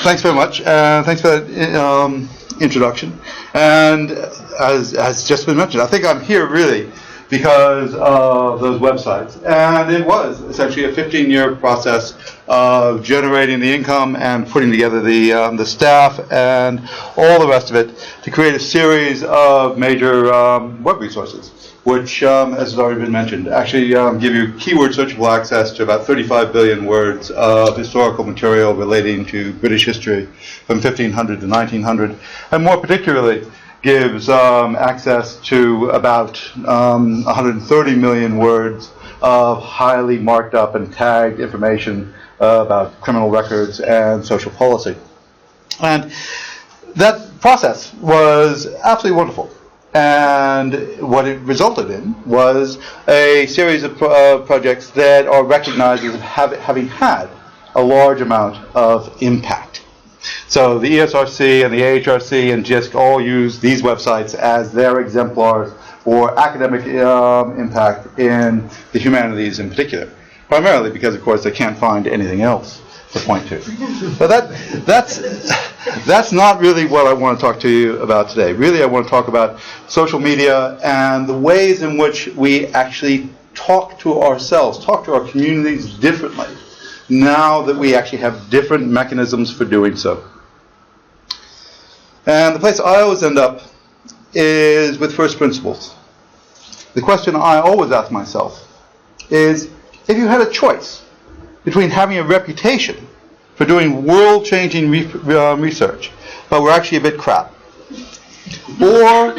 Thanks very much. Thanks for that introduction. And as has just been mentioned, I think I'm here really because of those websites. And it was essentially a 15-year process of generating the income and putting together the staff and all the rest of it to create a series of major web resources, which, as has already been mentioned, actually give you keyword searchable access to about 35 billion words of historical material relating to British history from 1500 to 1900, and more particularly gives access to about 130 million words of highly marked up and tagged information about criminal records and social policy. And that process was absolutely wonderful. And what it resulted in was a series of projects that are recognized as having had a large amount of impact. So the ESRC and the AHRC and JISC all use these websites as their exemplars for academic impact in the humanities in particular, primarily because, of course, they can't find anything else to point to. So that's not really what I want to talk to you about today. Really, I want to talk about social media and the ways in which we actually talk to ourselves, talk to our communities differently, now that we actually have different mechanisms for doing so. And the place I always end up is with first principles. The question I always ask myself is, if you had a choice between having a reputation for doing world-changing research, but we're actually a bit crap, or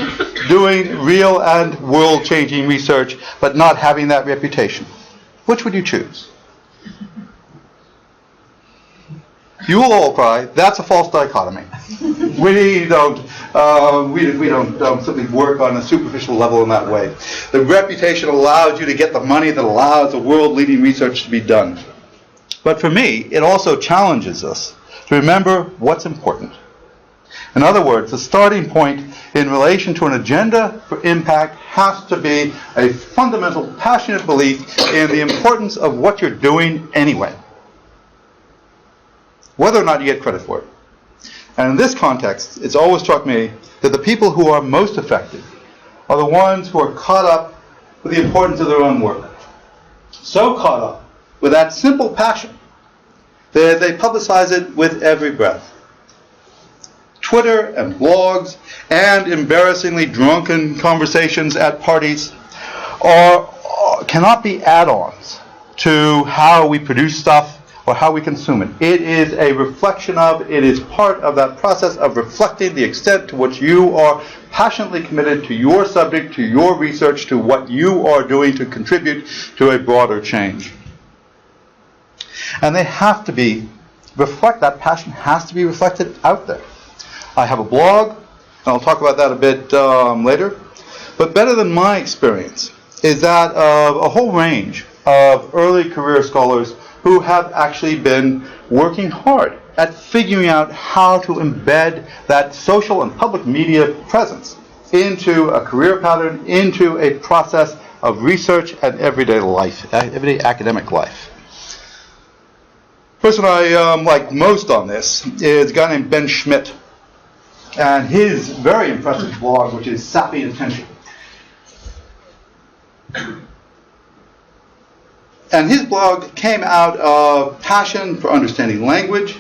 doing real and world-changing research, but not having that reputation, which would you choose? You will all cry. That's a false dichotomy. We don't simply work on a superficial level in that way. The reputation allows you to get the money that allows the world-leading research to be done. But for me, it also challenges us to remember what's important. In other words, the starting point in relation to an agenda for impact has to be a fundamental, passionate belief in the importance of what you're doing anyway, whether or not you get credit for it. And in this context, it's always struck me that the people who are most affected are the ones who are caught up with the importance of their own work. So caught up with that simple passion that they publicize it with every breath. Twitter and blogs and embarrassingly drunken conversations at parties cannot be add-ons to how we produce stuff or how we consume it. It is a reflection of, it is part of that process of reflecting the extent to which you are passionately committed to your subject, to your research, to what you are doing to contribute to a broader change. And they have to be, that passion has to be reflected out there. I have a blog, and I'll talk about that a bit later, but better than my experience is that of a whole range of early career scholars who have actually been working hard at figuring out how to embed that social and public media presence into a career pattern, into a process of research and everyday life, everyday academic life. The person I like most on this is a guy named Ben Schmidt, and his very impressive blog, which is Sappy Attention. And his blog came out of passion for understanding language,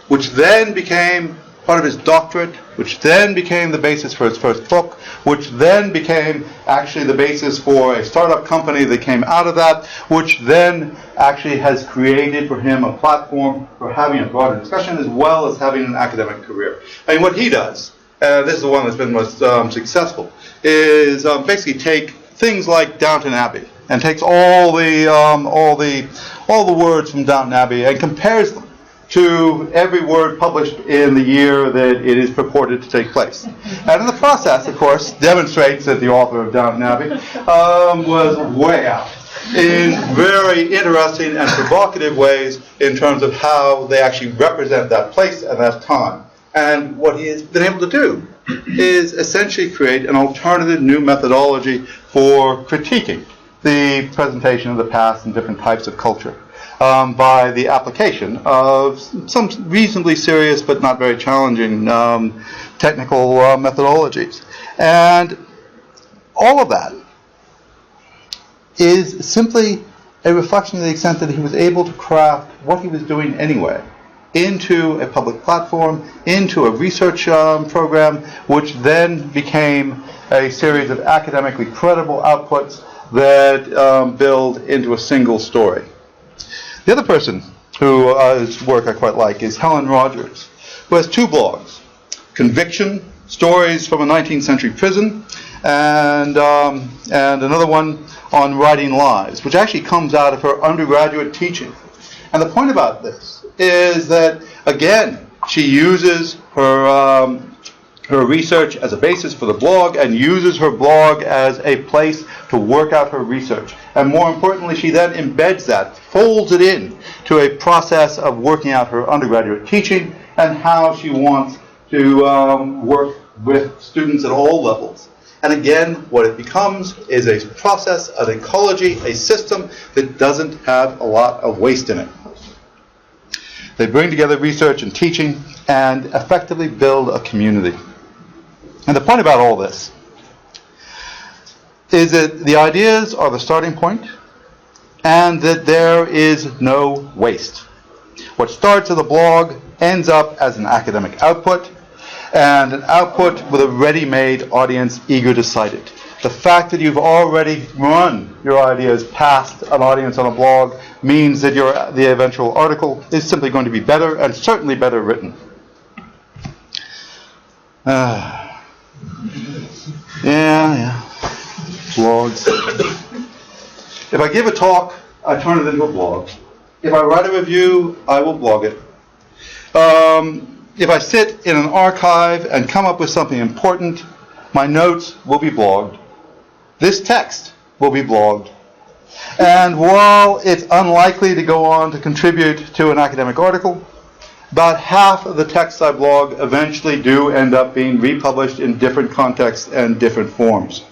which then became part of his doctorate, which then became the basis for his first book, which then became actually the basis for a startup company that came out of that, which then actually has created for him a platform for having a broader discussion as well as having an academic career. I mean, what he does, and this is the one that's been most successful, is basically take things like Downton Abbey and takes all the words from Downton Abbey and compares them to every word published in the year that it is purported to take place. And in the process, of course, demonstrates that the author of Downton Abbey was way out in very interesting and provocative ways in terms of how they actually represent that place and that time. And what he has been able to do is essentially create an alternative new methodology for critiquing the presentation of the past and different types of culture. by the application of some reasonably serious but not very challenging technical methodologies. And all of that is simply a reflection of the extent that he was able to craft what he was doing anyway into a public platform, into a research program, which then became a series of academically credible outputs that build into a single story. The other person whose work I quite like is Helen Rogers, who has two blogs, Conviction, Stories from a 19th Century Prison, and another one on Writing Lies, which actually comes out of her undergraduate teaching. And the point about this is that, again, she uses her research as a basis for the blog and uses her blog as a place to work out her research. And more importantly, she then embeds that, folds it in to a process of working out her undergraduate teaching and how she wants to work with students at all levels. And again, what it becomes is a process, an ecology, a system that doesn't have a lot of waste in it. They bring together research and teaching and effectively build a community. And the point about all this is that the ideas are the starting point and that there is no waste. What starts as a blog ends up as an academic output, and an output with a ready-made audience eager to cite it. The fact that you've already run your ideas past an audience on a blog means that the eventual article is simply going to be better, and certainly better written. Blogs. If I give a talk, I turn it into a blog. If I write a review, I will blog it. If I sit in an archive and come up with something important, my notes will be blogged. This text will be blogged. And while it's unlikely to go on to contribute to an academic article, about half of the texts I blog eventually do end up being republished in different contexts and different forms.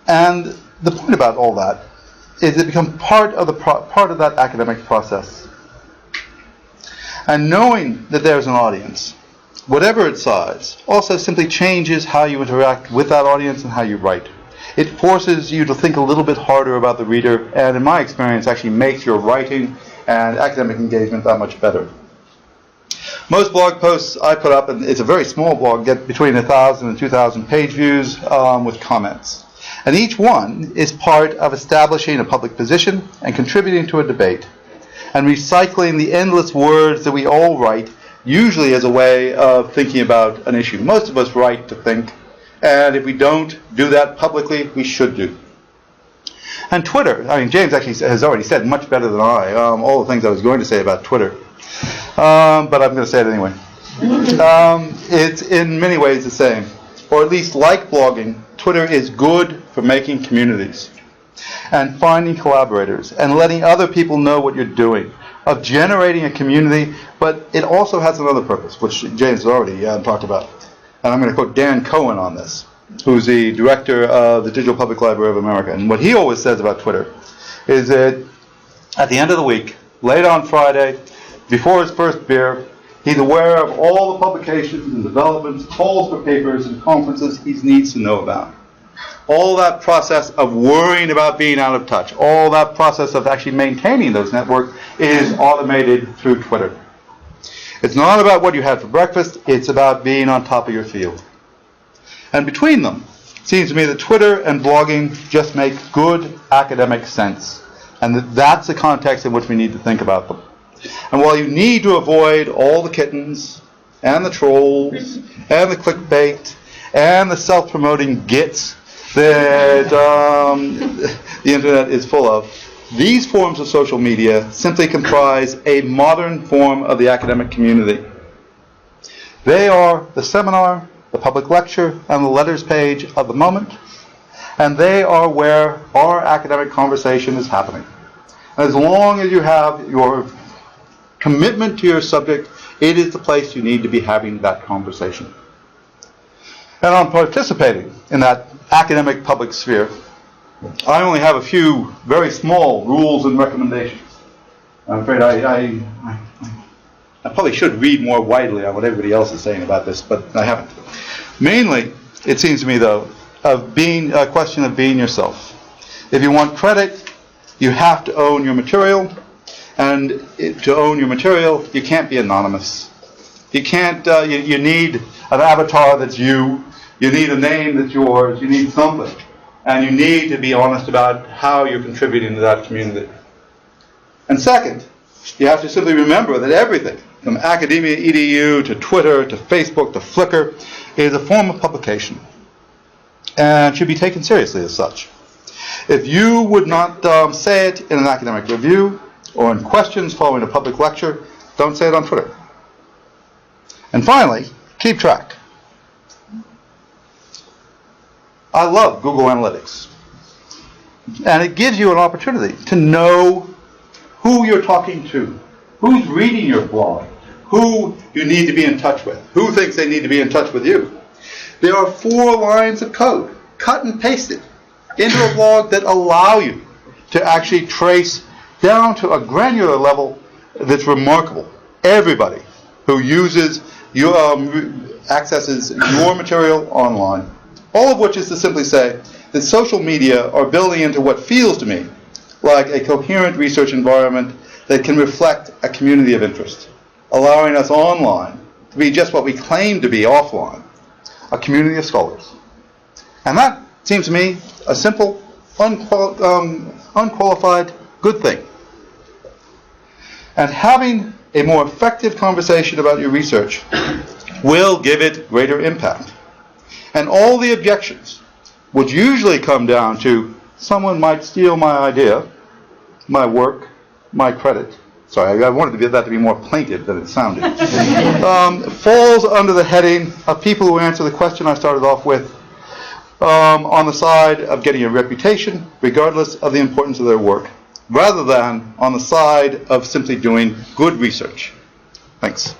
And the point about all that is it becomes part of that academic process. And knowing that there's an audience, whatever its size, also simply changes how you interact with that audience and how you write. It forces you to think a little bit harder about the reader, and in my experience actually makes your writing and academic engagement that much better. Most blog posts I put up, and it's a very small blog, get between 1,000 and 2,000 page views with comments. And each one is part of establishing a public position and contributing to a debate, and recycling the endless words that we all write, usually as a way of thinking about an issue. Most of us write to think, and if we don't do that publicly, we should do. And Twitter, James actually has already said much better than I, all the things I was going to say about Twitter. But I'm going to say it anyway. It's in many ways the same. Or at least like blogging, Twitter is good for making communities and finding collaborators and letting other people know what you're doing, of generating a community, but it also has another purpose, which James has already talked about. And I'm going to quote Dan Cohen on this, who's the director of the Digital Public Library of America. And what he always says about Twitter is that at the end of the week, late on Friday, before his first beer, he's aware of all the publications and developments, calls for papers and conferences he needs to know about. All that process of worrying about being out of touch, all that process of actually maintaining those networks is automated through Twitter. It's not about what you had for breakfast, it's about being on top of your field. And between them, it seems to me that Twitter and blogging just make good academic sense. And that's the context in which we need to think about them. And while you need to avoid all the kittens, and the trolls, and the clickbait, and the self-promoting gits that the internet is full of, these forms of social media simply comprise a modern form of the academic community. They are the seminar, the public lecture, and the letters page of the moment, and they are where our academic conversation is happening. And as long as you have your commitment to your subject, it is the place you need to be having that conversation. And on participating in that academic public sphere, I only have a few very small rules and recommendations. I'm afraid I probably should read more widely on what everybody else is saying about this, but I haven't. Mainly, it seems to me, though, of being a question of being yourself. If you want credit, you have to own your material, and to own your material, you can't be anonymous. You can't. You need an avatar that's you. You need a name that's yours. You need something, and you need to be honest about how you're contributing to that community. And second, you have to simply remember that everything, from academia edu to Twitter to Facebook to Flickr, is a form of publication and should be taken seriously as such. If you would not say it in an academic review or in questions following a public lecture, don't say it on Twitter. And finally, keep track. I love Google Analytics. And it gives you an opportunity to know who you're talking to, who's reading your blog, who you need to be in touch with, who thinks they need to be in touch with you. There are 4 lines of code, cut and pasted, into a blog that allow you to actually trace down to a granular level that's remarkable. Everybody who uses accesses your material online. All of which is to simply say that social media are building into what feels to me like a coherent research environment that can reflect a community of interest, allowing us online to be just what we claim to be offline, a community of scholars. And that seems to me a simple, unqualified good thing. And having a more effective conversation about your research will give it greater impact. And all the objections, which usually come down to someone might steal my idea, my work, my credit. Sorry, I wanted that to be more plaintive than it sounded. Falls under the heading of people who answer the question I started off with, on the side of getting a reputation, regardless of the importance of their work, rather than on the side of simply doing good research. Thanks.